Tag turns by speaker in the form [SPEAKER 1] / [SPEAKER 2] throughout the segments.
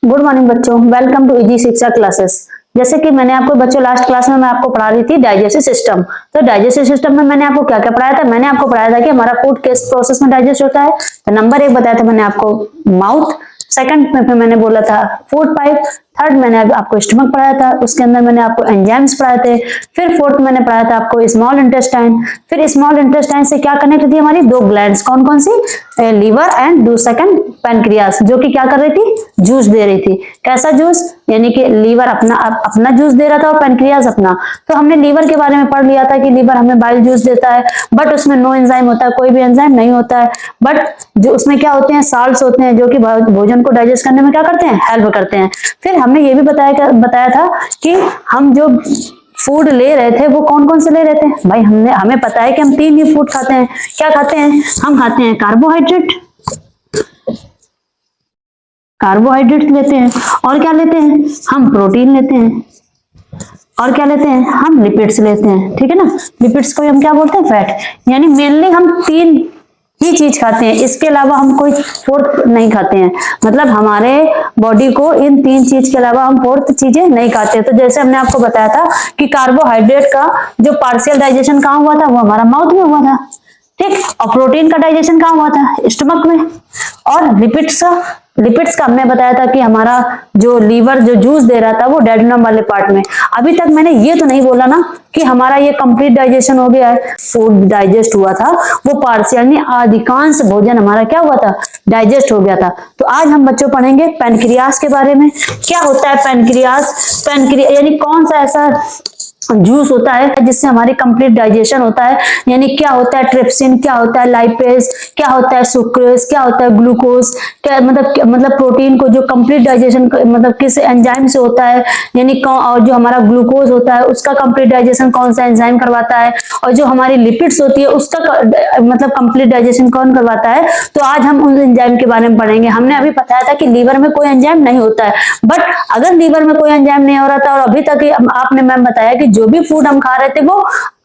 [SPEAKER 1] Good morning बच्चों, welcome to easy शिक्षा classes. जैसे कि मैंने आपको बच्चों लास्ट क्लास में मैं आपको पढ़ा रही थी डाइजेस्टिव सिस्टम। तो डाइजेस्टिव सिस्टम में मैंने आपको क्या क्या पढ़ाया था? मैंने आपको पढ़ाया था कि हमारा फूड किस प्रोसेस में डाइजेस्ट होता है। तो नंबर 1 बताया था मैंने आपको माउथ, सेकंड में फिर मैंने बोला था फूड पाइप, थर्ड मैंने आपको स्टमक पढ़ाया था, उसके अंदर मैंने आपको एंजाइम्स पढ़ाए थे। फिर फोर्थ मैंने पढ़ाया था आपको स्मॉल इंटेस्टाइन। फिर स्मॉल इंटेस्टाइन से क्या कनेक्ट थी हमारी दो ग्लैंड्स, कौन कौन सी? लीवर एंड दो सेकंड पैनक्रियास, जो कि क्या कर रही थी? जूस दे रही थी। कैसा जूस? यानी कि लीवर अपना जूस दे रहा था और पैनक्रियास अपना। तो हमने लीवर के बारे में पढ़ लिया था कि लीवर हमें बाइल जूस देता है, बट उसमें नो एंजाइम होता है, कोई भी एंजाइम नहीं होता है। बट जो उसमें क्या होते हैं? साल्ट्स होते हैं, जो कि भोजन को डाइजेस्ट करने में क्या करते हैं? हेल्प करते हैं। फिर हमने ये भी बताया था कि हम जो फूड ले रहे थे वो कौन कौन से ले रहे थे भाई? हमें पता है कि हम 3 ही फूड खाते हैं। क्या खाते हैं? हम खाते हैं कार्बोहाइड्रेट लेते हैं, और क्या लेते हैं? हम प्रोटीन लेते हैं, और क्या लेते हैं? हम लिपिड्स लेते हैं। ठीक है ना? लिपिड्स को हम क्या बोलते हैं? फैट। यानी मेनली हम 3 ही चीज खाते हैं, इसके अलावा हम कोई फोर्थ नहीं खाते हैं। मतलब हमारे बॉडी को इन 3 चीज के अलावा हम फोर्थ चीजें नहीं खाते। तो जैसे हमने आपको बताया था कि कार्बोहाइड्रेट का जो पार्शियल डाइजेशन कहाँ हुआ था? वो हमारा माउथ में हुआ था। ठीक। और प्रोटीन का डाइजेशन कहाँ हुआ था? स्टमक में। और लिपिड्स का हमने बताया था कि हमारा जो लीवर जो जूस दे रहा था वो डेडनम वाले पार्ट में। अभी तक मैंने ये तो नहीं बोला ना कि हमारा ये कंप्लीट डाइजेशन हो गया है, फूड डाइजेस्ट हुआ था, वो पार्शियल नहीं, अधिकांश भोजन हमारा क्या हुआ था? डाइजेस्ट हो गया था। तो आज हम बच्चों पढ़ेंगे पैनक्रियास के बारे में। क्या होता है पैनक्रियास? यानी कौन सा ऐसा जूस होता है जिससे हमारी कंप्लीट डाइजेशन होता है। यानी क्या होता है ट्रिप्सिन, क्या होता है लाइपेज, क्या होता है सुक्रोज, क्या होता है ग्लूकोज, क्या मतलब प्रोटीन को जो कंप्लीट डाइजेशन मतलब किस एंजाइम से होता है। यानी और जो हमारा ग्लूकोज होता है उसका कंप्लीट डाइजेशन कौन सा एंजाइम करवाता है, और जो हमारी लिपिड्स होती है उसका मतलब कंप्लीट डाइजेशन कौन करवाता है। तो आज हम उन एंजाइम के बारे में पढ़ेंगे। हमने अभी बताया था कि लीवर में कोई एंजाइम नहीं होता है, बट अगर लीवर में कोई एंजाइम नहीं हो रहा था और अभी तक आपने मैम बताया कि जो भी फूड हम खा रहे थे वो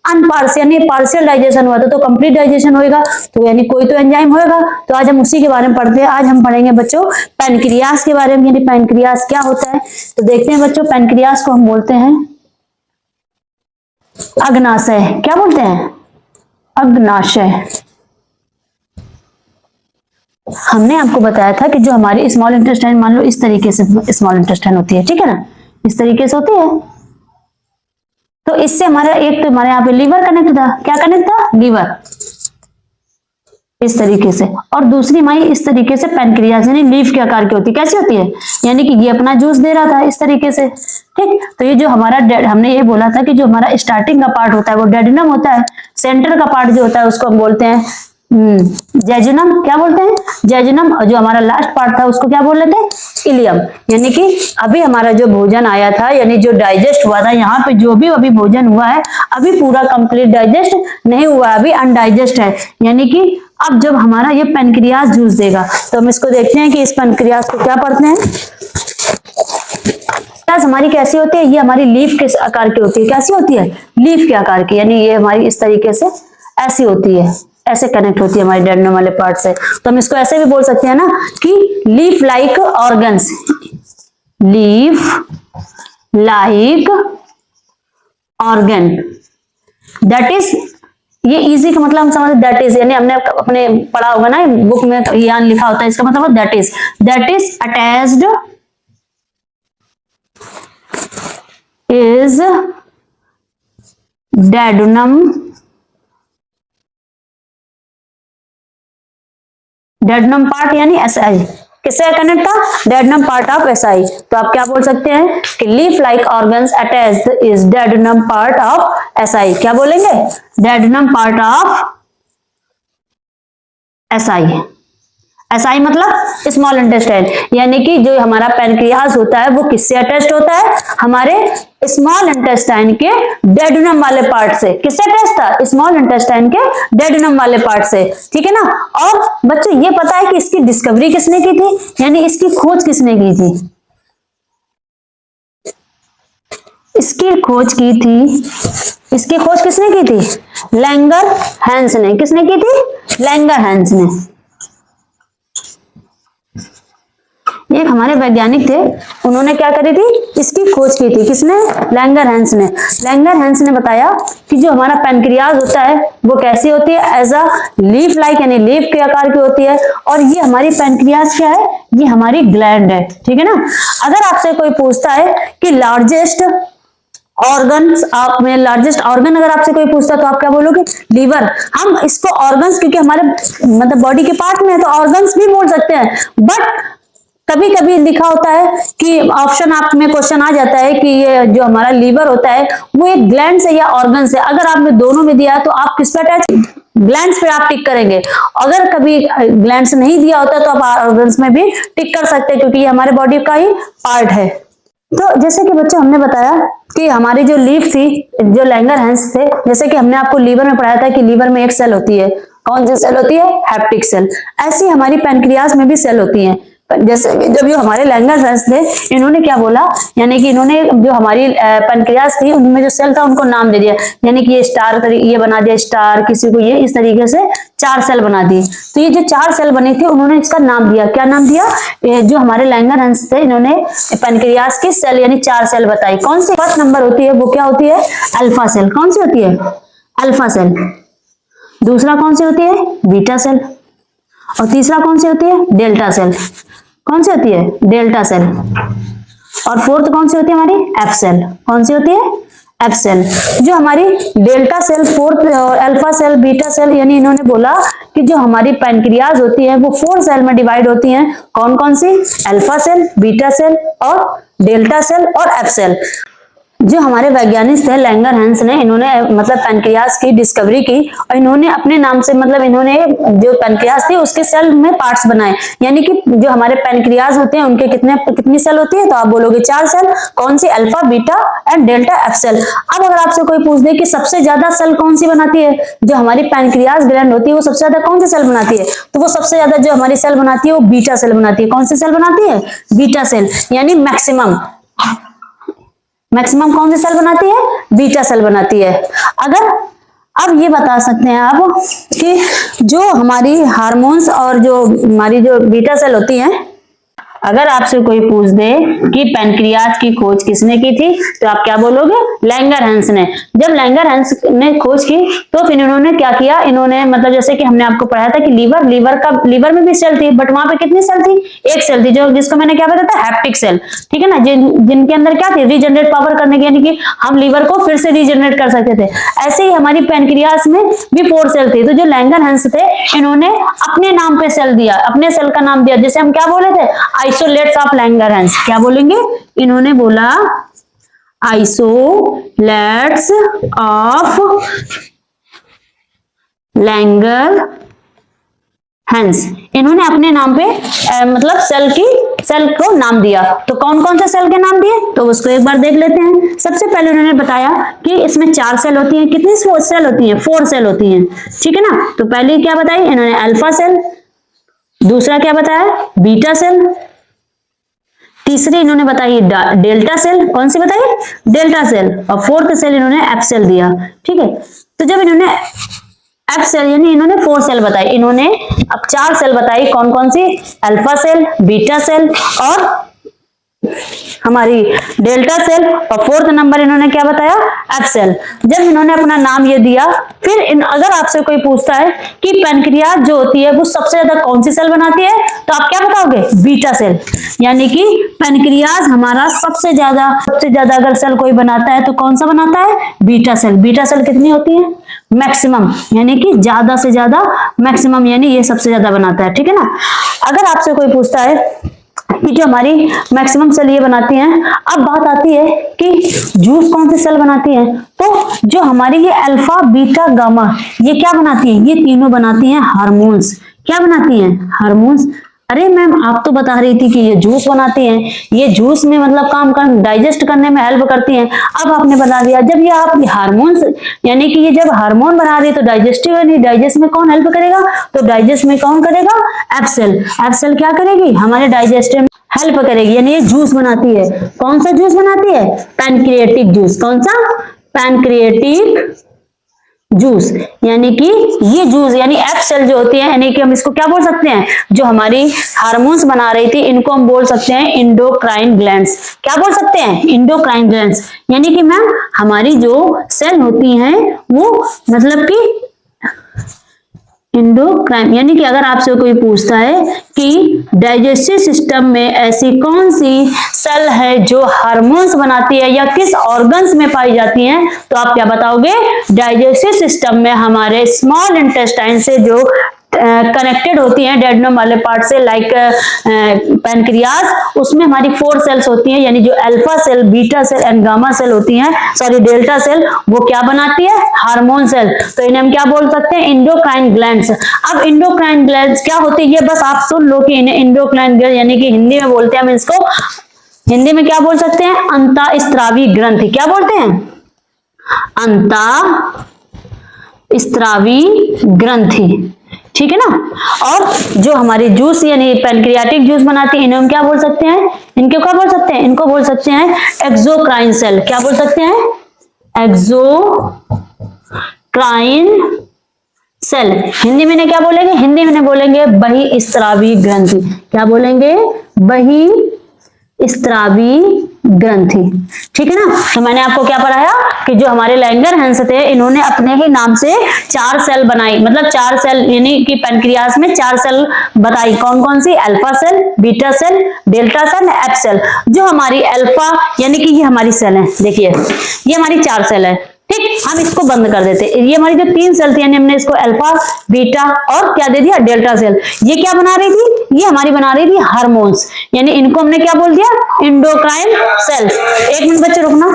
[SPEAKER 1] अनपार्शियल यानी पार्शियल डाइजेशन हुआ था, तो कंप्लीट डाइजेशन होएगा, तो यानी कोई तो एंजाइम होएगा। तो आज हम उसी के बारे में पढ़ते हैं। आज हम पढ़ेंगे बच्चों पैनक्रियास के बारे में। यानी पैनक्रियास क्या होता है? तो देखते हैं बच्चों, पैनक्रियास को हम बोलते हैं अग्नाशय। क्या बोलते हैं? अग्नाशय। हमने आपको बताया था कि जो हमारी स्मॉल इंटेस्टाइन, मान लो इस तरीके से स्मॉल इंटेस्टाइन होती है, ठीक है ना? इस तरीके से होती है। तो इससे हमारा एक तो हमारे यहाँ पे लीवर कनेक्ट था। क्या कनेक्ट था? लीवर, इस तरीके से। और दूसरी हमारी इस तरीके से पैनक्रियास यानी लीफ के आकार की होती है। कैसी होती है? यानी कि ये अपना जूस दे रहा था इस तरीके से। ठीक। तो ये जो हमारा हमने ये बोला था कि जो हमारा स्टार्टिंग का पार्ट होता है वो डेडिनम होता है, सेंटर का पार्ट जो होता है उसको हम बोलते हैं जेजुनम। क्या बोलते हैं? जेजुनम। और जो हमारा लास्ट पार्ट था उसको क्या बोल रहे थे? इलियम। यानी कि अभी हमारा जो भोजन आया था, यानी जो डाइजेस्ट हुआ था, यहाँ पे जो भी अभी भोजन हुआ है अभी पूरा कंप्लीट डाइजेस्ट नहीं हुआ, अभी अनडाइजेस्ट है। यानी कि अब जब हमारा ये पैनक्रियास जूस देगा तो हम इसको देखते हैं कि इस पैनक्रियास को क्या पढ़ते हैं। हमारी कैसी होती है? ये हमारी लीफ के आकार की होती है। कैसी होती है? लीफ के आकार की। यानी ये हमारी इस तरीके से ऐसी होती है, ऐसे कनेक्ट होती है हमारी डेंड्रम वाले पार्ट से। तो हम इसको ऐसे भी बोल सकते हैं ना कि leaf like organs, leaf like organ, that is, ये इजी का मतलब हम समझ, दैट इज यानी हमने अपने पढ़ा होगा ना बुक में, यहाँ लिखा होता है इसका मतलब that is attached is duodenum part यानी एसआई। किससे कनेक्ट था? Duodenum part of SI. तो आप क्या बोल सकते हैं कि leaf like organs attached is duodenum part of SI. क्या बोलेंगे? Duodenum part of SI. SI मतलब स्मॉल इंटेस्टाइन। यानी कि जो हमारा पैनक्रियास होता है वो किससे अटैच्ड होता है? हमारे स्मॉल इंटेस्टाइन के डेडुनम वाले पार्ट से। किससे अटैच था? स्मॉल इंटेस्टाइन के डेडुनम वाले पार्ट से। ठीक है ना? और बच्चों ये पता है कि इसकी डिस्कवरी किसने की थी, यानी इसकी खोज किसने की थी? इसकी खोज किसने की थी? लैंगर हैंस ने। किसने की थी? लैंगर हैंस ने। एक हमारे वैज्ञानिक थे, उन्होंने क्या करी थी, इसकी खोज की थी। किसने? लैंगरहैंस ने। लैंगरहैंस ने बताया कि जो हमारा पैनक्रियाज होता है वो कैसी होती है, एज अ लीफ लाइक, यानी लीफ के आकार की होती है। और ये हमारी पैनक्रियाज क्या है, ये हमारी ग्लैंड है, ठीक है ना। अगर आपसे कोई पूछता है कि लार्जेस्ट ऑर्गन्स, आप में लार्जेस्ट ऑर्गन अगर आपसे कोई पूछता है तो आप क्या बोलोगे? लीवर। हम इसको ऑर्गन्स, क्योंकि हमारे मतलब बॉडी के पार्ट में है तो ऑर्गन्स भी बोल सकते हैं, बट कभी कभी लिखा होता है कि ऑप्शन आप में क्वेश्चन आ जाता है कि ये जो हमारा लीवर होता है वो एक ग्लैंड से या ऑर्गन से। अगर आपने दोनों में दिया है तो आप किस पे अटैच, ग्लैंड्स पे आप टिक करेंगे। अगर कभी ग्लैंड्स नहीं दिया होता तो आप ऑर्गन्स में भी टिक कर सकते हैं, क्योंकि ये हमारे बॉडी का ही पार्ट है। तो जैसे कि बच्चों हमने बताया कि हमारी जो लीफ थी, जो लैंगरहैंस थे, जैसे कि हमने आपको लीवर में पढ़ाया था कि लीवर में एक सेल होती है, कौन सी सेल होती है? Hepatic cell. ऐसी हमारी पैनक्रियाज में भी सेल होती हैं। जैसे जब ये हमारे लैंगरहैंस थे, इन्होंने क्या बोला, यानी कि इन्होंने जो हमारी पैनक्रियाज थी उनमें जो सेल था उनको नाम दे दिया, यानी कि ये स्टार, ये बना दिया स्टार, किसी को ये, इस तरीके से 4 सेल बना दी। तो ये जो 4 सेल बनी थी उन्होंने इसका नाम दिया, क्या नाम दिया? जो हमारे लैंगरहैंस थे इन्होंने पैनक्रियाज की सेल यानी 4 सेल बताई। कौन सी? फर्स्ट नंबर होती है वो क्या होती है? Alpha cell. कौन सी होती है? Alpha cell. दूसरा कौन सी होती है? Beta cell. और तीसरा कौन सी होती है? Delta cell. कौन सी होती है? Delta cell. और फोर्थ कौन सी होती है हमारी? F cell. कौन सी होती है? F cell. जो हमारी डेल्टा सेल, फोर्थ और अल्फा सेल, बीटा सेल, यानी इन्होंने बोला कि जो हमारी पैनक्रियाज होती है वो 4 सेल में डिवाइड होती हैं। कौन कौन सी? अल्फा सेल, बीटा सेल और डेल्टा सेल और एफ सेल। जो हमारे वैज्ञानिक थे लैंगरहैंस ने, इन्होंने मतलब पैनक्रियाज की डिस्कवरी की और इन्होंने अपने नाम से, मतलब इन्होंने जो पैनक्रियाज थी उसके सेल में पार्ट्स बनाए। यानी कि जो हमारे पैनक्रियाज होते हैं उनके कितनी सेल होती है? तो आप बोलोगे 4 सेल। कौन सी? Alpha, beta and delta, F cell. अब अगर आपसे कोई पूछ दे कि सबसे ज्यादा सेल कौन सी बनाती है, जो हमारी पैनक्रियाज ग्लैंड होती है वो सबसे ज्यादा कौन सी सेल बनाती है? तो वो सबसे ज्यादा जो हमारी सेल बनाती है वो बीटा सेल बनाती है। कौन सी सेल बनाती है? Beta cell. यानी मैक्सिमम कौन सी सेल बनाती है? बीटा सेल बनाती है। अगर अब ये बता सकते हैं आप कि जो हमारी हार्मोन्स और जो हमारी जो बीटा सेल होती हैं, अगर आपसे कोई पूछ दे कि पैनक्रियाज की खोज किसने की थी तो आप क्या बोलोगे? लैंगरहैंस ने। जब लैंगरहैंस ने खोज की तो फिर इन्होंने क्या किया, इन्होंने मतलब जैसे कि हमने आपको पढ़ाया था कि लीवर में भी सेल थी, बट वहां पे कितनी सेल थी? एक सेल थी, जो जिसको मैंने क्या बताया था? हैप्टिक सेल, ठीक है ना। जिनके अंदर क्या थी? रीजनरेट पावर करने की, यानी कि हम लीवर को फिर से रीजनरेट कर सकते थे। ऐसे ही हमारी पैनक्रियाज में भी 4 सेल थी। तो जो लैंगरहैंस थे इन्होंने अपने नाम पे सेल दिया, अपने सेल का नाम दिया, जैसे हम क्या बोले थे? Isolates of Langerhans. क्या बोलेंगे? इन्होंने बोला आइसोलेट्स ऑफ लैंगरहैंस। इन्होंने अपने नाम पे मतलब सेल को नाम दिया। तो कौन कौन से सेल के नाम दिए तो उसको एक बार देख लेते हैं। सबसे पहले उन्होंने बताया कि इसमें 4 सेल होती हैं। कितनी सेल होती हैं? 4 सेल होती हैं, ठीक है ना। तो पहले क्या बताई इन्होंने? Alpha cell. दूसरा क्या बताया? Beta cell. तीसरी इन्होंने बताई डेल्टा सेल। कौन सी बताई? Delta cell. और फोर्थ सेल इन्होंने एफ सेल दिया, ठीक है। तो जब इन्होंने एफ सेल यानी इन्होंने 4 सेल बताई, इन्होंने अब 4 सेल बताई। कौन कौन सी? अल्फा सेल, बीटा सेल और हमारी डेल्टा सेल। और फोर्थ नंबर इन्होंने क्या बताया? F cell. जब इन्होंने अपना नाम ये दिया, फिर अगर आपसे कोई पूछता है कि पैनक्रियाज जो होती है वो सबसे ज्यादा कौन सी सेल बनाती है तो आप क्या बताओगे? Beta cell. यानी कि पैनक्रियाज हमारा सबसे ज्यादा अगर सेल कोई बनाता है तो कौन सा बनाता है? Beta cell. बीटा सेल कितनी होती है? मैक्सिमम, यानी कि ज्यादा से ज्यादा मैक्सिमम, यानी ये सबसे ज्यादा बनाता है, ठीक है ना। अगर आपसे कोई पूछता है कि जो हमारी मैक्सिमम सेल ये बनाती हैं, अब बात आती है कि जूस कौन सी सेल बनाती है। तो जो हमारी ये अल्फा, बीटा, गामा, ये क्या बनाती है? ये तीनों बनाती हैं हार्मोन्स। क्या बनाती हैं? हार्मोन्स। अरे मैम आप तो बता रही थी कि ये जूस बनाती हैं, ये जूस में मतलब काम कर डाइजेस्ट करने में हेल्प करती हैं। अब आपने बता दिया, जब ये आप हार्मोन्स यानी कि ये जब हार्मोन बना रही है तो डाइजेस्टिव यानी डाइजेस्ट में कौन हेल्प करेगा? तो डाइजेस्ट में कौन करेगा? F cell. एफ सेल क्या करेगी? हमारे डाइजेस्टिव में हेल्प करेगी, यानी ये जूस बनाती है। कौन सा जूस बनाती है? Pancreatic juice. कौन सा? पैनक्रिएटिक जूस, यानी कि ये जूस यानी एफ सेल जो होती है, यानी कि हम इसको क्या बोल सकते हैं, जो हमारी हार्मोन्स बना रही थी इनको हम बोल सकते हैं इंडोक्राइन ग्लैंड्स। क्या बोल सकते हैं, इंडोक्राइन ग्लैंड्स। यानी कि मैम हमारी जो सेल होती हैं वो मतलब कि इंडोक्राइन, यानी कि अगर आपसे कोई पूछता है कि डाइजेस्टिव सिस्टम में ऐसी कौन सी सेल है जो हार्मोन्स बनाती है या किस ऑर्गन्स में पाई जाती हैं, तो आप क्या बताओगे, डाइजेस्टिव सिस्टम में हमारे स्मॉल इंटेस्टाइन से जो कनेक्टेड होती हैं डेड्यूनम वाले पार्ट से, लाइक पैनक्रियाज, उसमें हमारी 4 सेल्स होती हैं, यानी जो alpha cell, beta cell and gamma cell होती हैं, सॉरी डेल्टा सेल, वो क्या बनाती है, हार्मोन सेल। तो इन्हें हम क्या बोल सकते हैं, इंडोक्राइन ग्लैंड्स। अब इंडोक्राइन ग्लैंड्स क्या होती है, ये बस आप सुन लो कि इन्हें इंडोक्राइन ग्लैंड, यानी कि हिंदी में बोलते हैं हम इसको, हिंदी में क्या बोल सकते हैं, अंतःस्रावी ग्रंथि। क्या बोलते हैं, अंतःस्रावी ग्रंथि, ठीक है ना। और जो हमारी जूस यानी पैनक्रियाटिक जूस बनाती है, इन्हें हम क्या बोल सकते हैं, इनको क्या बोल सकते हैं, इनको बोल सकते हैं एक्सोक्राइन सेल। क्या बोल सकते हैं, एक्सोक्राइन सेल। हिंदी में इन्हें क्या बोलेंगे, हिंदी में बोलेंगे बहिस्रावी ग्रंथि। क्या बोलेंगे, बहिस्रावी ग्रंथि, ठीक है ना। तो मैंने आपको क्या पढ़ाया कि जो हमारे लैंगरहैंस थे इन्होंने अपने ही नाम से 4 सेल बनाई, मतलब 4 सेल, यानी कि पैनक्रियास में 4 सेल बताई। कौन कौन सी, alpha cell, beta cell, delta cell, F cell. जो हमारी अल्फा यानी कि ये हमारी सेल है, देखिए ये हमारी 4 सेल है, ठीक। हम इसको बंद कर देते, ये हमारी जो 3 सेल थी यानी हमने इसको अल्फा, बीटा और क्या दे दिया, डेल्टा सेल। ये क्या बना रही थी, ये हमारी बना रही थी हार्मोन्स, यानी इनको हमने क्या बोल दिया, इंडोक्राइन सेल्स। एक मिनट बच्चे रुकना,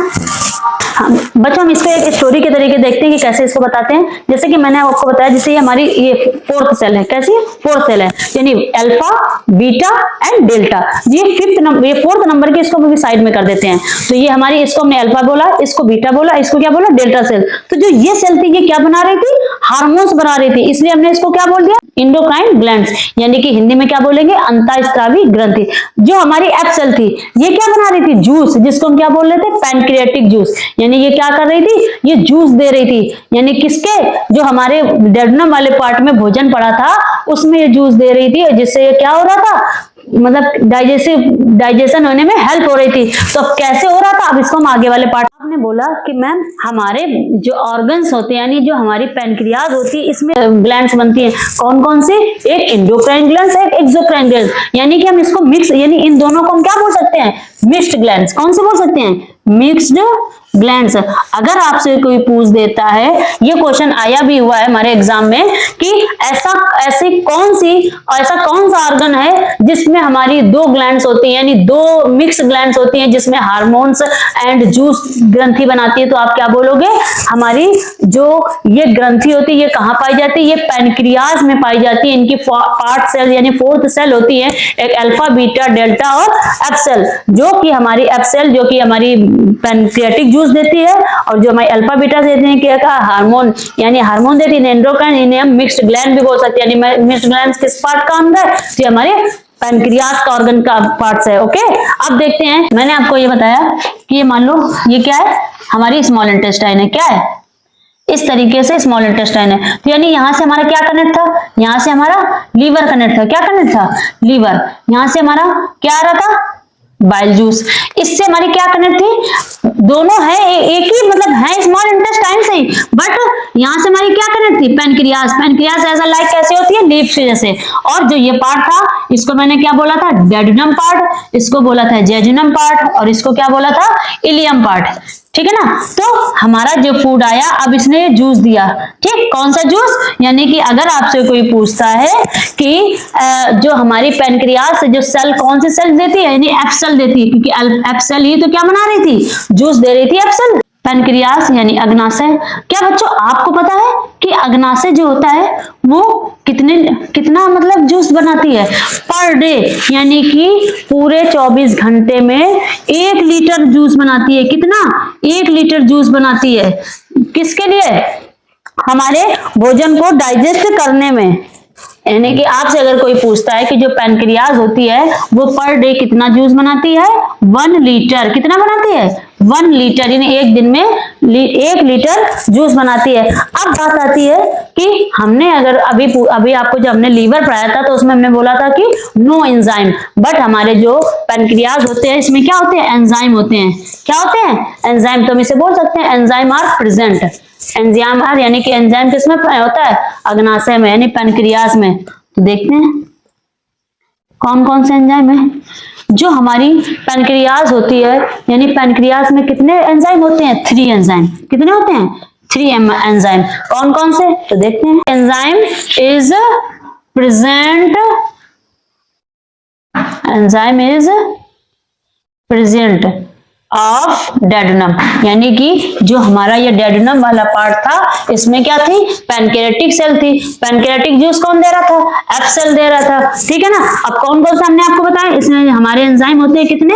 [SPEAKER 1] बच्चों हम इसको एक स्टोरी के तरीके देखते हैं कि कैसे इसको बताते हैं। जैसे कि मैंने आपको बताया, जैसे हमारी ये 4th सेल है, कैसी 4th सेल है, यानी अल्फा, बीटा एंड डेल्टा। ये 5th नंबर, ये 4th नंबर के, इसको भी साइड में कर देते हैं। तो ये हमारी, इसको हमने अल्फा बोला, इसको बीटा बोला, इसको क्या बोला, डेल्टा सेल। तो जो ये सेल थी ये क्या बना रही थी, हार्मोन्स बना रही थी, इसलिए हमने इसको क्या बोल दिया, इंडोक्राइन ग्लैंड्स, यानी कि हिंदी में क्या बोलेंगे, अंतःस्रावी ग्रंथि। जो हमारी एफ सेल थी ये क्या बना रही थी, जूस, जिसको हम क्या बोल रहे थे, पैनक्रियाटिक जूस। यानी ये क्या कर रही थी, ये जूस दे रही थी, यानी किसके, जो हमारे डेड्यूनम वाले पार्ट में भोजन पड़ा था उसमें ये जूस दे रही थी, जिससे ये क्या हो रहा था, मतलब डाइजेशन होने में हेल्प हो रही थी। तो अब कैसे हो रहा था, अब इसको हम आगे वाले पार्ट। आपने बोला कि मैम हमारे जो ऑर्गन्स होते हैं, यानी जो हमारी पैनक्रियाज होती है, इसमें ग्लैंड्स बनती हैं, कौन कौन सी, एक इंडोक्राइन ग्लैंड्स, एक एक्सोक्राइन ग्लैंड्स। यानी कि हम इसको मिक्स, यानी इन दोनों को हम क्या बोल सकते हैं, मिक्स्ड ग्लैंड्स। कौन से बोल सकते हैं, मिक्स्ड ग्लैंड्स। अगर आपसे कोई पूछ देता है, ये क्वेश्चन आया भी हुआ है हमारे एग्जाम में, कि ऐसा कौन सा ऑर्गन है जिसमें हमारी 2 ग्लैंड्स होती हैं, यानी 2 मिक्स ग्लैंड्स होती हैं जिसमें हार्मोन्स एंड जूस ग्रंथि बनाती है। तो आप क्या बोलोगे, हमारी जो ये ग्रंथि होती है ये कहाँ पाई जाती है, ये पैनक्रियाज में पाई जाती है। इनकी पार्ट सेल यानी 4th सेल होती है, एक अल्फा, बीटा, डेल्टा और एफ सेल। जो कि हमारी एफ सेल जो कि हमारी पैनक्रियाटिक जूस देती है, और जो हमारी अल्फा बीटा देती है क्या का हार्मोन, यानी हार्मोन देती है एंडोक्राइन। इन्हें हम मिक्स्ड ग्लैंड भी बोल सकते हैं। यानी मिक्स्ड ग्लैंड किस पार्ट का अंदर, तो हमारे पैनक्रियास का ऑर्गन का पार्ट्स है। ओके, अब देखते हैं, मैंने आपको ये बताया कि ये मान लो ये क्या है, हमारी स्मॉल इंटेस्टाइन है। क्या है, इस तरीके से स्मॉल इंटेस्टाइन है। तो यानी यहां से हमारा क्या कनेक्ट था, यहां से हमारा लीवर कनेक्ट था। क्या कनेक्ट था, लीवर। यहां से हमारा क्या आ रहा था, बाइल जूस। इससे हमारी क्या कनेक्ट थी, दोनों है एक ही, मतलब है स्मॉल इंटेस्टाइन से ही, बट यहां से हमारी क्या कनेक्ट थी, पैनक्रियास। पैनक्रियास ऐसा लाइक कैसे होती है, लीफ से जैसे। और जो ये पार्ट था इसको मैंने क्या बोला था, डेड्यूनम पार्ट, इसको बोला था जेजुनम पार्ट, और इसको क्या बोला था, इलियम पार्ट। ठीक है ना। तो हमारा जो फूड आया, अब इसने जूस दिया, ठीक। कौन सा जूस, यानी कि अगर आपसे कोई पूछता है कि जो हमारी पैनक्रियास से जो सेल कौन सी सेल देती है, यानी एफ सेल देती है, क्योंकि एफ सेल ही तो क्या बना रही थी, जूस दे रही थी एफ सेल। पैनक्रियास यानी अग्नाशय। क्या बच्चों आपको पता है कि अग्नाशय जो होता है वो कितना मतलब जूस बनाती है पर डे, यानी कि पूरे 24 घंटे में 1 लीटर जूस बनाती है। कितना, 1 लीटर जूस बनाती है। किसके लिए, हमारे भोजन को डाइजेस्ट करने में। यानी कि आपसे अगर कोई पूछता है कि जो पैनक्रियाज होती है वो पर डे कितना जूस बनाती है, 1 लीटर। कितना बनाती है? 1 लीटर, यानी एक दिन में 1 लीटर जूस बनाती है। अब बात आती है कि हमने अगर अभी आपको जब हमने लीवर पढ़ाया था तो उसमें हमने बोला था कि नो एंजाइम, बट हमारे जो पैनक्रियाज होते हैं इसमें क्या होते हैं? एंजाइम होते हैं। क्या होते हैं? एंजाइम। तो हम इसे बोल सकते हैं enzyme are present. Enzyme are यानी कि एंजाइम किसमें होता है? अग्नाशय में, यानी पैनक्रियाज में। तो देखते हैं कौन कौन से एंजाइम है। जो हमारी पैनक्रियाज होती है, यानी पैनक्रियाज में कितने एंजाइम होते हैं? 3 एंजाइम। कितने होते हैं? 3 एंजाइम। कौन कौन से? तो देखते हैं। Enzyme is present, enzyme is present of duodenum, यानी कि जो हमारा ये डेडनम वाला पार्ट था इसमें क्या थी? पैनक्रियाटिक सेल थी। पैनक्रियाटिक जूस कौन दे रहा था? एफ सेल दे रहा था, ठीक है ना। अब कौन कौन सा हमने आपको बताया, इसमें हमारे एंजाइम होते हैं कितने?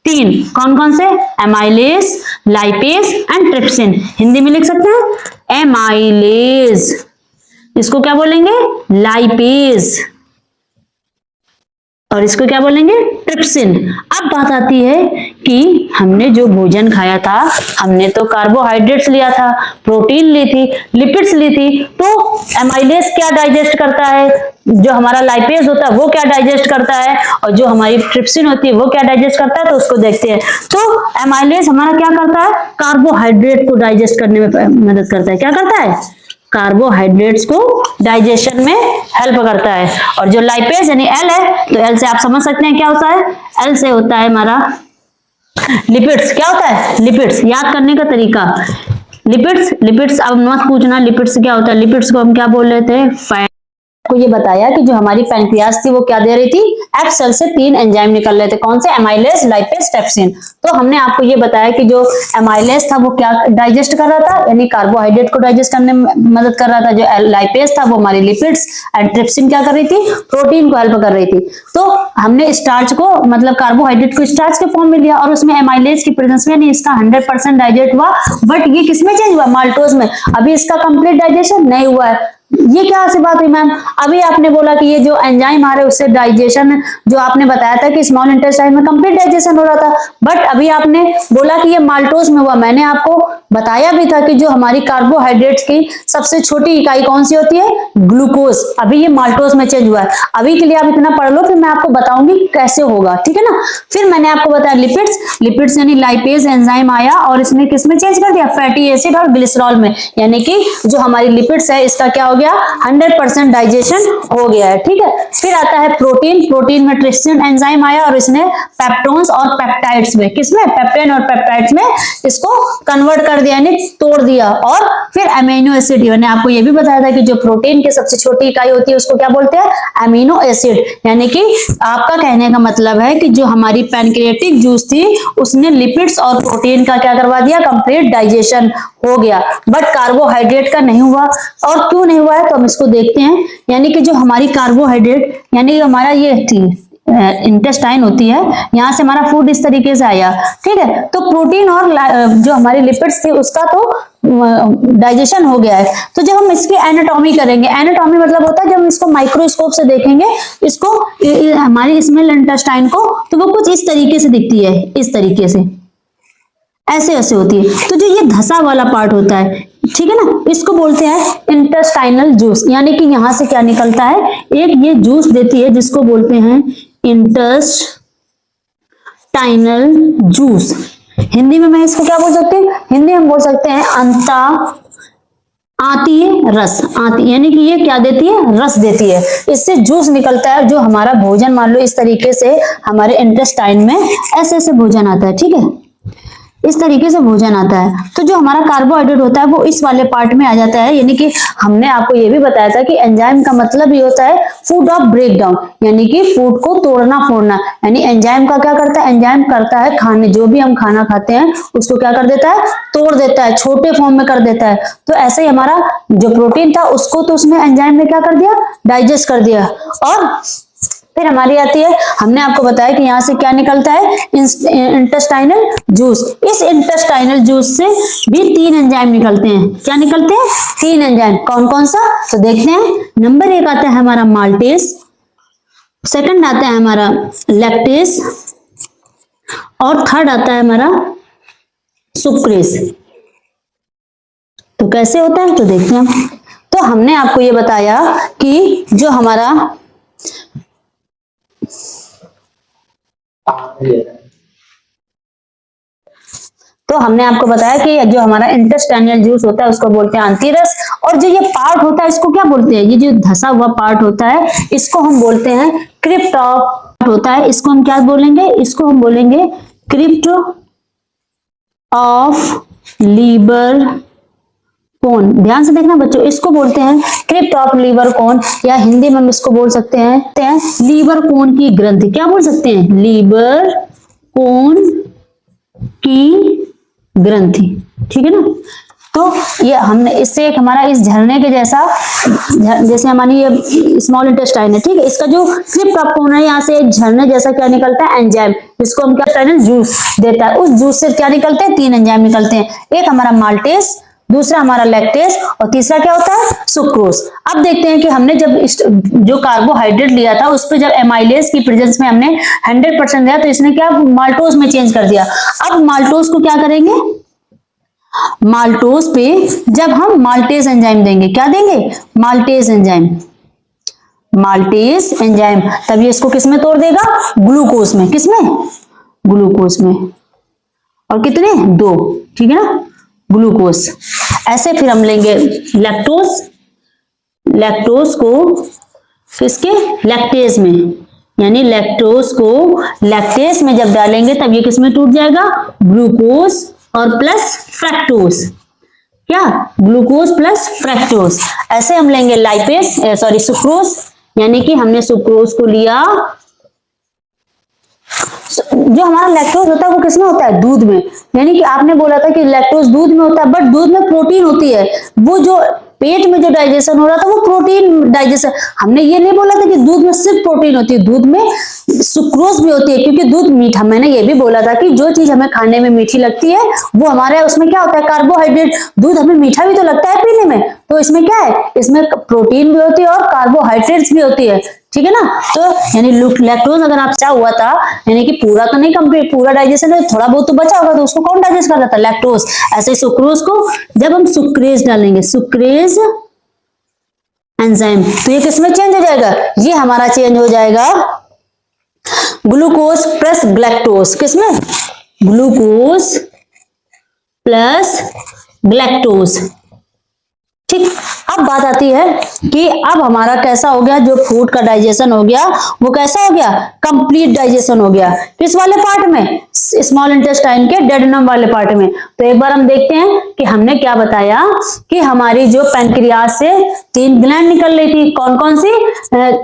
[SPEAKER 1] 3। कौन कौन से? Amylase, lipase and trypsin. Hindi में लिख सकते हैं एमाइलेज, इसको क्या बोलेंगे? लाइपेज, और इसको क्या बोलेंगे? ट्रिप्सिन। अब बात आती है कि हमने जो भोजन खाया था, हमने तो कार्बोहाइड्रेट्स लिया था, प्रोटीन ली थी, लिपिड्स ली थी, तो एमाइलेज क्या डाइजेस्ट करता है? जो हमारा लाइपेज होता है वो क्या डाइजेस्ट करता है, और जो हमारी ट्रिप्सिन होती है वो क्या डाइजेस्ट करता है? तो उसको देखते हैं। तो एमाइलेज हमारा क्या करता है? कार्बोहाइड्रेट को डाइजेस्ट करने में मदद करता है। क्या करता है? कार्बोहाइड्रेट्स को डाइजेशन में हेल्प करता है। और जो लाइपेज यानी एल है, तो एल से आप समझ सकते हैं क्या होता है? एल से होता है हमारा लिपिड्स। क्या होता है? लिपिड्स। याद करने का तरीका, लिपिड्स, लिपिड्स अब मत पूछना लिपिड्स क्या होता है। लिपिड्स को हम क्या बोल रहे थे? फैट। को ये बताया कि जो हमारी पैनक्रियाज थी वो क्या दे रही थी? एफ सेल से 3 एंजाइम निकल रहे थे। कौन से? Amylase, lipase, trypsin. तो हमने आपको ये बताया कि जो एमाइलेज था वो क्या डाइजेस्ट कर रहा था, यानी कार्बोहाइड्रेट को डाइजेस्ट करने में मदद कर रहा था। जो लाइपेज था वो हमारी लिपिड्स, एंड ट्रिप्सिन क्या कर रही थी? प्रोटीन को हेल्प कर रही थी। तो हमने स्टार्च को, मतलब कार्बोहाइड्रेट को स्टार्च के फॉर्म में लिया और उसमें एमाइलेज की प्रेजेंस में नहीं, इसका 100% डाइजेस्ट हुआ। बट ये किसमें चेंज हुआ? माल्टोज में। अभी इसका कंप्लीट डाइजेशन नहीं हुआ है। ये क्या सी बात हुई मैम? अभी आपने बोला कि ये जो एंजाइम आ रहे हैं उससे डाइजेशन, जो आपने बताया था कि स्मॉल इंटेस्टाइन में कंप्लीट डाइजेशन हो रहा था, बट अभी आपने बोला कि ये माल्टोज में हुआ। मैंने आपको बताया भी था कि जो हमारी कार्बोहाइड्रेट्स की सबसे छोटी इकाई कौन सी होती है? ग्लूकोज। अभी ये माल्टोज में चेंज हुआ है। अभी के लिए आप इतना पढ़ लो, फिर मैं आपको बताऊंगी कैसे होगा, ठीक है ना। फिर मैंने आपको बताया लिपिड्स, लिपिड्स यानी लाइपेज एंजाइम आया और इसने किसमें चेंज कर दिया? फैटी एसिड और ग्लिसरॉल में, यानी कि जो हमारी लिपिड्स है इसका क्या हो गया? 100% डाइजेशन हो गया है, ठीक है। फिर आता है प्रोटीन। प्रोटीन में ट्रिप्सिन एंजाइम आया और इसने पेप्टोन्स और पेप्टाइड्स में, किसमें? पेप्टेन और पेप्टाइड्स में इसको कन्वर्ट कर दिया, यानी तोड़ दिया। और फिर अमीनो एसिड, मैंने आपको ये भी बताया था कि जो प्रोटीन की सबसे छोटी इकाई होती है उसको क्या बोलते हैं? Amino acid. यानी कि आपका कहने का मतलब है कि जो हमारी पैनक्रियाटिक जूस थी उसने लिपिड्स और प्रोटीन का क्या करवा दिया? कंप्लीट डाइजेशन हो गया, बट कार्बोहाइड्रेट का नहीं हुआ। और क्यों नहीं हुआ है तो हम इसको देखते हैं। यानी कि जो हमारी कार्बोहाइड्रेट, यानी हमारा ये इंटेस्टाइन होती है, यहां से हमारा फूड इस तरीके से आया, ठीक है। तो प्रोटीन और जो हमारी लिपिड्स थी उसका तो डाइजेशन हो गया है। तो जब हम इसकी एनाटॉमी करेंगे, एनाटॉमी मतलब होता है जब हम इसको माइक्रोस्कोप से देखेंगे इसको, हमारी स्मॉल इंटेस्टाइन को, तो वो कुछ इस तरीके से दिखती है, इस तरीके से ऐसे ऐसे होती है। तो जो ये धसा वाला पार्ट होता है, ठीक है ना, इसको बोलते हैं इंटेस्टाइनल जूस। यानी कि यहां से क्या निकलता है? एक ये जूस देती है जिसको बोलते हैं इंटेस्टाइनल जूस। हिंदी में मैं इसको क्या बोल सकती हूँ? हिंदी में बोल सकते हैं आती है रस, आती, यानी कि ये क्या देती है? रस देती है। इससे जूस निकलता है। जो हमारा भोजन, मान लो इस तरीके से हमारे इंटेस्टाइन में ऐसे ऐसे भोजन आता है, ठीक है, इस तरीके से भोजन आता है। तो जो हमारा कार्बोहाइड्रेट होता है वो इस वाले पार्ट में आ जाता है। यानी कि हमने आपको ये भी बताया था कि एंजाइम का मतलब ये होता है फूड ऑफ ब्रेकडाउन, यानी कि फूड को तोड़ना फोड़ना। यानी एंजाइम का क्या करता है? एंजाइम करता है खाने, जो भी हम खाना खाते हैं उसको क्या कर देता है? तोड़ देता है, छोटे फॉर्म में कर देता है। तो ऐसे ही हमारा जो प्रोटीन था उसको तो उसने एंजाइम ने क्या कर दिया? डाइजेस्ट कर दिया। और फिर हमारी आती है, हमने आपको बताया कि यहाँ से क्या निकलता है, इंटेस्टाइनल जूस। इस इंटेस्टाइनल जूस से भी 3 एंजाइम निकलते हैं। क्या निकलते हैं? 3 एंजाइम। कौन कौन सा? तो देखते हैं। नंबर 1 आता है हमारा माल्टेस, सेकंड आता है हमारा लैक्टेस, और थर्ड आता है हमारा सुक्रेस। तो कैसे होता है? तो देखते हैं हम। तो हमने आपको ये बताया कि जो हमारा कि जो हमारा इंटेस्टाइनल जूस होता है उसको बोलते हैं आंतररस, और जो ये पार्ट होता है इसको क्या बोलते हैं? ये जो धसा हुआ पार्ट होता है इसको हम बोलते हैं क्रिप्ट ऑफ होता है, इसको हम क्या बोलेंगे? इसको हम बोलेंगे क्रिप्ट ऑफ लीवर कोन। ध्यान से देखना बच्चों, इसको बोलते हैं क्रिप्ट ऑफ लीवर कोन, या हिंदी में हम इसको बोल सकते हैं लीवर कोन की ग्रंथि। क्या बोल सकते हैं? लीवर कोन की ग्रंथि। ठीक है ना? तो ये हमने इससे एक हमारा इस झरने के जैसा, जैसे हमारी ये स्मॉल इंटेस्टाइन है, ठीक है, इसका जो क्रिप्ट ऑफ कोन है यहाँ से एक झरने जैसा क्या निकलता है? एंजाइम, जिसको हम क्या कहते हैं? जूस देता है। उस जूस से क्या निकलते हैं? 3 एंजाइम निकलते हैं। एक हमारा माल्टेस, दूसरा हमारा लैक्टेस, और तीसरा क्या होता है? सुक्रोज। अब देखते हैं कि हमने जब जो कार्बोहाइड्रेट लिया था उस पर जब एमाइलेज की प्रेजेंस में हमने 100% दिया तो इसने क्या माल्टोज में चेंज कर दिया। अब माल्टोज को क्या करेंगे? माल्टोज पे जब हम माल्टेज एंजाइम देंगे, क्या देंगे? माल्टेज एंजाइम, माल्टेज एंजाइम, तब ये इसको किसमें तोड़ देगा? ग्लूकोज में। किसमें? ग्लूकोज में। और कितने? 2। ठीक है ना? ग्लूकोज। ऐसे फिर हम लेंगे लैक्टोज, लैक्टोज को किसके? लैक्टेज में, यानी लैक्टोज को लैक्टेज में जब डालेंगे तब ये किसमें टूट जाएगा? ग्लूकोज और प्लस फ्रैक्टोज। क्या? Glucose plus fructose. ऐसे हम लेंगे लाइपेज, सॉरी सुक्रोज, यानी कि हमने सुक्रोज को लिया। जो हमारा लैक्टोज होता है वो किसमें होता है? दूध में। यानी कि आपने बोला था कि लैक्टोज दूध में होता है, बट दूध में प्रोटीन होती है। वो जो पेट में जो डाइजेशन हो रहा था वो प्रोटीन डाइजेशन, हमने ये नहीं बोला था कि दूध में सिर्फ प्रोटीन होती है, दूध में सुक्रोज भी होती है, क्योंकि दूध मीठा। मैंने ये भी बोला था कि जो चीज हमें खाने में मीठी लगती है वो हमारे उसमें क्या होता है? कार्बोहाइड्रेट। दूध हमें मीठा भी तो लगता है पीने में, तो इसमें क्या है? इसमें प्रोटीन भी होती है और कार्बोहाइड्रेट्स भी होती है। ठीक है ना? तो यानी लैक्टोज अगर आप चाह हुआ था, यानी कि पूरा तो नहीं कंप्लीट, पूरा डाइजेशन है, थोड़ा बहुत तो बचा होगा, तो उसको कौन डाइजेस्ट कर रहा था? लैक्टोज। ऐसे ही सुक्रोज को जब हम सुक्रेज डालेंगे, सुक्रेज एंजाइम, तो ये किसमें चेंज हो जाएगा? ये हमारा चेंज हो जाएगा ग्लूकोज प्लस ग्लैक्टोज। किसमें? Glucose plus galactose. ठीक। अब बात आती है कि अब हमारा कैसा हो गया? जो फूड का डाइजेशन हो गया वो कैसा हो गया? कंप्लीट डाइजेशन हो गया। किस वाले पार्ट में? स्मॉल इंटेस्टाइन के डेडनम वाले पार्ट में। तो एक बार हम देखते हैं कि हमने क्या बताया कि हमारी जो पैंक्रियाज से 3 ग्लैंड निकल रही थी। कौन कौन सी?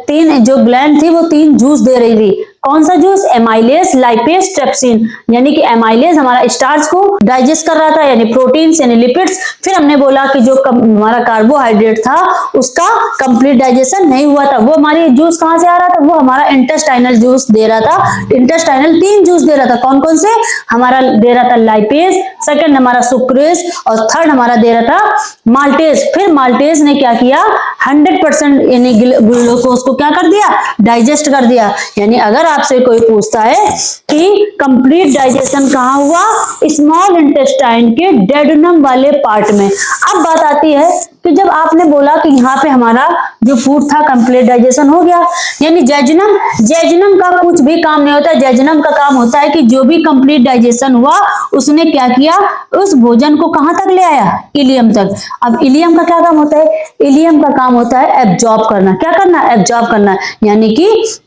[SPEAKER 1] 3 जो ग्लैंड थी वो 3 जूस दे रही थी। कौन सा जूस? Amylase, lipase, trypsin. यानी कि एमाइलेज हमारा स्टार्च को डाइजेस्ट कर रहा था, यानी प्रोटीन्स यानी लिपिड्स। फिर हमने बोला कि जो हमारा कार्बोहाइड्रेट था उसका कंप्लीट डाइजेशन नहीं हुआ था, वो हमारी जूस कहां से आ रहा था? वो हमारा इंटेस्टाइनल जूस दे रहा था। इंटेस्टाइनल 3 जूस दे रहा था। कौन कौन से? हमारा दे रहा था लाइपेज, सेकंड हमारा सुक्रेज, और थर्ड हमारा दे रहा था माल्टेज। फिर माल्टेज ने क्या किया? 100% यानी ग्लूकोज को क्या कर दिया? डाइजेस्ट कर दिया। यानी अगर आपसे कोई पूछता है कि कंप्लीट डाइजेशन कहां हुआ? स्मॉल इंटेस्टाइन के डेडनम वाले पार्ट में। अब बात आती है कि जब आपने बोला कि यहाँ पे हमारा जो फूड था कंप्लीट डाइजेशन हो गया, यानी जैजुनम, जैजुनम का कुछ भी काम नहीं होता। जैजुनम का काम होता है कि जो भी कंप्लीट डाइजेशन हुआ उसने क्या किया? उस भोजन को कहां तक ले आया? इलियम तक। अब इलियम का क्या काम होता है? इलियम का काम होता है एब्जॉर्ब करना। क्या करना? एब्जॉर्ब करना। यानी कि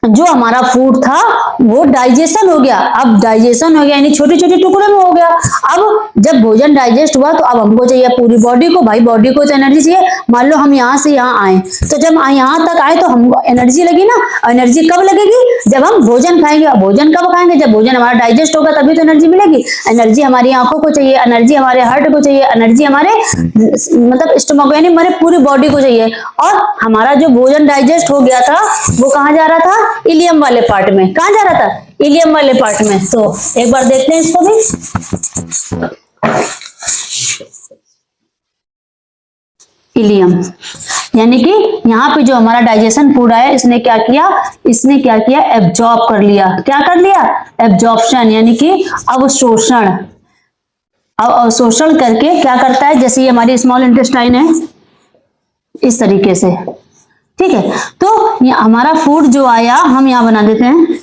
[SPEAKER 1] जो हमारा फूड था वो डाइजेशन हो गया। अब डाइजेशन हो गया यानी छोटे छोटे टुकड़े में हो गया। अब जब भोजन डाइजेस्ट हुआ तो अब हमको चाहिए पूरी बॉडी को, भाई बॉडी को तो एनर्जी चाहिए। मान लो हम यहाँ से यहाँ आए, तो जब यहाँ तक आए तो हमको एनर्जी लगी ना। एनर्जी कब लगेगी? जब हम भोजन खाएंगे। भोजन कब खाएंगे? जब भोजन हमारा डाइजेस्ट होगा तभी तो एनर्जी मिलेगी। एनर्जी हमारी आंखों को चाहिए, एनर्जी हमारे हार्ट को चाहिए, एनर्जी हमारे मतलब स्टमक यानी हमारे पूरी बॉडी को चाहिए। और हमारा जो भोजन डाइजेस्ट हो गया था वो कहाँ जा रहा था? इलियम वाले पार्ट में। कहाँ जा रहा था? इलियम वाले पार्ट में। तो एक बार देखते हैं इसको भी। इलियम यानी कि यहाँ पे जो हमारा डाइजेशन फूड है, इसने क्या किया? इसने क्या किया? एब्जॉर्ब कर लिया। क्या कर लिया? एब्जॉर्प्शन यानी कि अवशोषण। अब अवशोषण करके क्या करता है? जैसे ये हमारी स्मॉल इंटेस्टाइन है, इस तरीके से, ठीक है। तो ये हमारा फूड जो आया, हम यहाँ बना देते हैं।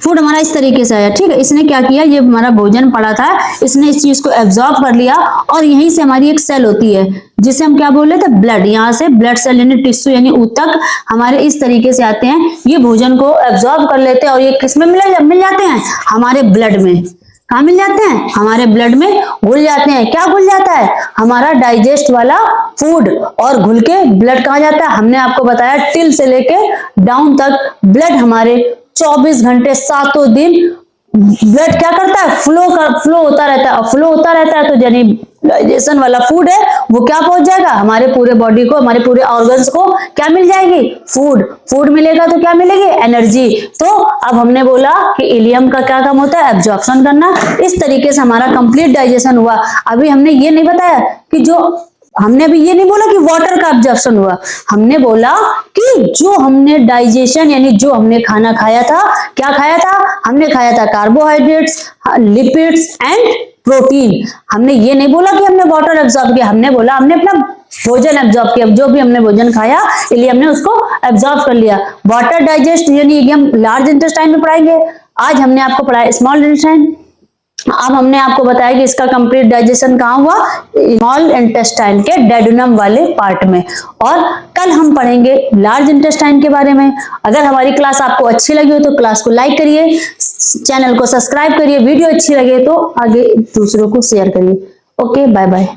[SPEAKER 1] फूड हमारा इस तरीके से आया, ठीक है। इसने क्या किया? ये हमारा भोजन पड़ा था, इसने इस चीज को एब्जॉर्ब कर लिया और यहीं से हमारी एक सेल होती है जिसे हम क्या बोल रहे थे? ब्लड। यहाँ से ब्लड सेल यानी टिश्यू यानी ऊतक हमारे इस तरीके से आते हैं, ये भोजन को एब्जॉर्ब कर लेते हैं और ये किसमें मिल जाते हैं? हमारे ब्लड में। कहाँ मिल जाते हैं? हमारे ब्लड में घुल जाते हैं। क्या घुल जाता है? हमारा डाइजेस्ट वाला फूड। और घुल के ब्लड कहाँ जाता है? हमने आपको बताया टिल से लेके डाउन तक ब्लड हमारे 24 घंटे 7 दिन ब्लड क्या करता है? फ्लो होता रहता है। और फ्लो होता रहता है तो यानी डाइजेशन वाला फूड है वो क्या पहुंच जाएगा? हमारे पूरे बॉडी को, हमारे पूरे ऑर्गन्स को क्या मिल जाएगी? फूड मिलेगा तो क्या मिलेगी? एनर्जी। तो अब हमने बोला कि इलियम का क्या काम होता है? एब्जॉर्प्शन करना। इस तरीके से हमारा कंप्लीट डाइजेशन हुआ। अभी हमने ये नहीं बताया कि हमने अभी ये नहीं बोला कि वाटर का एब्जॉर्प्शन हुआ, हमने बोला कि जो हमने डाइजेशन यानी जो हमने खाना खाया था, क्या खाया था? हमने खाया था कार्बोहाइड्रेट्स, लिपिड्स एंड प्रोटीन। हमने ये नहीं बोला कि हमने वाटर एब्जॉर्ब किया, हमने बोला हमने अपना भोजन एब्जॉर्ब किया। जो भी हमने भोजन खाया इसलिए हमने उसको एब्जॉर्ब कर लिया। वाटर डाइजेस्ट यानी हम लार्ज इंटेस्टाइन में पढ़ाएंगे, आज हमने आपको पढ़ाया स्मॉल इंटेस्टाइन। अब हमने आपको बताया कि इसका कंप्लीट डाइजेशन कहाँ हुआ? स्मॉल इंटेस्टाइन के डेडुनम वाले पार्ट में। और कल हम पढ़ेंगे लार्ज इंटेस्टाइन के बारे में। अगर हमारी क्लास आपको अच्छी लगी हो तो क्लास को लाइक करिए, चैनल को सब्सक्राइब करिए, वीडियो अच्छी लगे तो आगे दूसरों को शेयर करिए। Okay, bye bye.